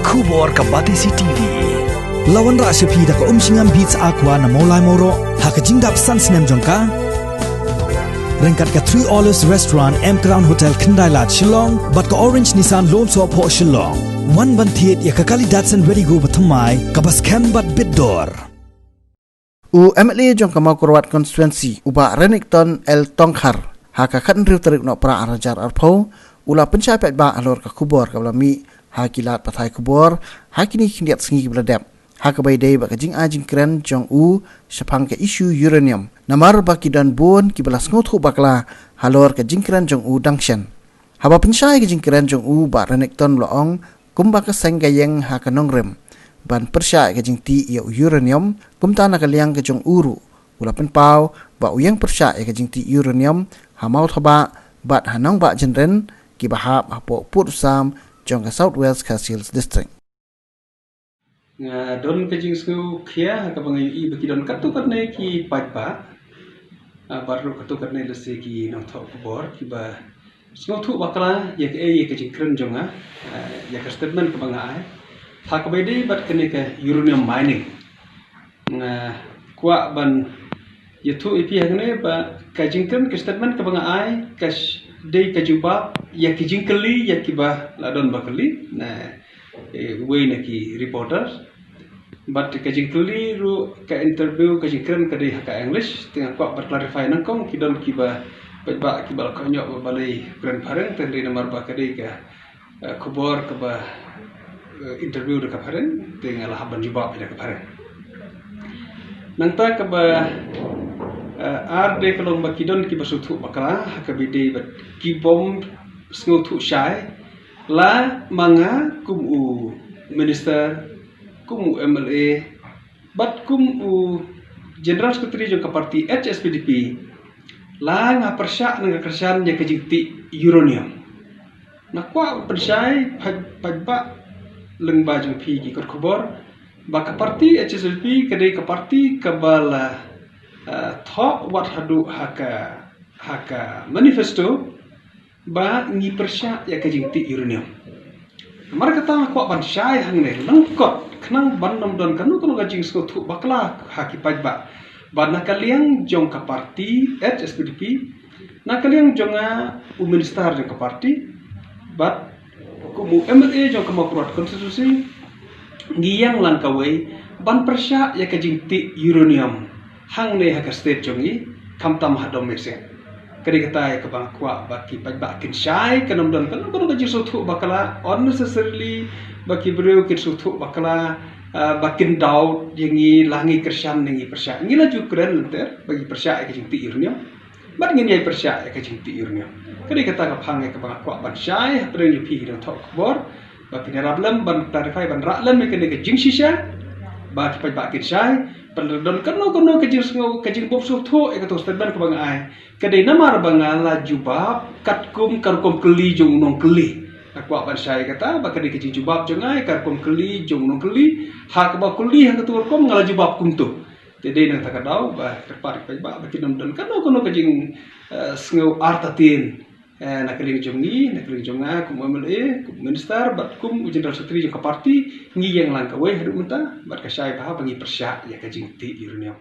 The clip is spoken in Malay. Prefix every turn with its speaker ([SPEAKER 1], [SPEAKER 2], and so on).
[SPEAKER 1] Kubor ka Batisi TV. Lawan Rashapi da ka umsingam beats aqua na molai moro hakajingdap sunsnem jongka. Rengkat ka 3 Olives Restaurant M Crown Hotel Kendailat Shillong bat ka Orange Nissan Lom So Po Shillong. One bantiet ya ka kali Datsun Ready Go batamai ka bas bat bidor.
[SPEAKER 2] MLA jong kamau kurwat konstituensi uba Renington El Tongkhar haka kan riu terik no pra arajar arpau ula pencapaian ba alor ka kubor ka belami hakilat patai kubor hakini kindiat sengi beladap haka baidai ba kajing ajing keren jong sepang ke isu uranium namar ba kidan bon ki belas ngothu bakla halor ka jingkeren jong dangshen haba pencai ka jingkeren jong ba Renington loong kumba ka senggayeng haka nongrem ban persya ke jing ti ya uranium kumta na kaliang ke jong uru ula penpau ba uyang persya ke jing ti uranium hamau thaba bat hanong ba jenren ki bahap apo put sam jong ka South Wales Castles District
[SPEAKER 3] don ke jing sku khia ka bangai i baki don katu katne ki pajba baru katu katne lese ki no tho bor ki ba snothu bakala ya ke jing kren jonga ya ka statement ka bangai hak bedi bat kene ke uranium mining kwa ban yaitu ipi hagne ba kajingkan ke statement ke banga ai kas dei kajuba ya kijingkeli ya kiba ladon bakali na we na ki reporter bat kajingkeli ru ka interview kajingkan ke dei ka english tengah kwa ber clarify nang kong kidon kiba ba kiba ka nyok balai grand parent tendri nomor ba ke dei ka kubor ke ba interview dekat kemarin dengan lahaban jawab dekat kemarin. Nangta ke ba arde kalau bakidon ki basutu bakala hakabide bat kibom sngotu syai la manga kumu minister kumu MLA bat kumu general secretary jong parti HSPDP la nga persya nga kersan ya kejikti uranium. Nakwa persyai pajba lengba jong pi ki kor kubor ba ka parti HSLP kadai ka parti kabala tho wat hadu haka manifesto ba ngi persya ya ka jingti uranium mar kata ko ban syai hangne lengkot knang ban nom don kanu kanu ga jing sko thu bakla haki pajba ba nakaliang jong ka parti HSPDP nakaliang jonga minister jong ka parti bat kumu MLA jong kama kurat konstitusi ngiyang langkawai ban persya ya kajingti uranium hang ne haka state jongi kamtam hadom mese kadi kata ka bang kwa baki pajba kin syai kanam don kan kono ka jisuthu bakala unnecessarily baki breu kin suthu bakala bakin daud yangi langi kersan nengi persya ngila ju keren lenter bagi persya ya kajingti uranium bat ngin yai persya ya kajingti uranium kadi kata ka phang ka bang kwa ban syai pre ni pi dong thok bor ba pinarablam ban clarify ban raklam me kene ke jing shisha ba ki pa ki syai ban don kano ke jing sngo ke jing bop su tho e ka to statement ka bang ai kadi namar bangala jubab katkum karkom keli jong nong keli akwa ban syai kata ba kadi ke jing jubab jong ai karkom keli jong nong keli hak ba keli hak to kom ngala jubab kumtu tede nang takadau ba kerpar ba kinam don kano ke jing sngo artatin nakaling jongi nakaling jonga kum MLA kum minister bat kum general secretary jong ka parti ngi yang langkawai hadu munta bat ka syai pa bangi persya ya ka jingti uranium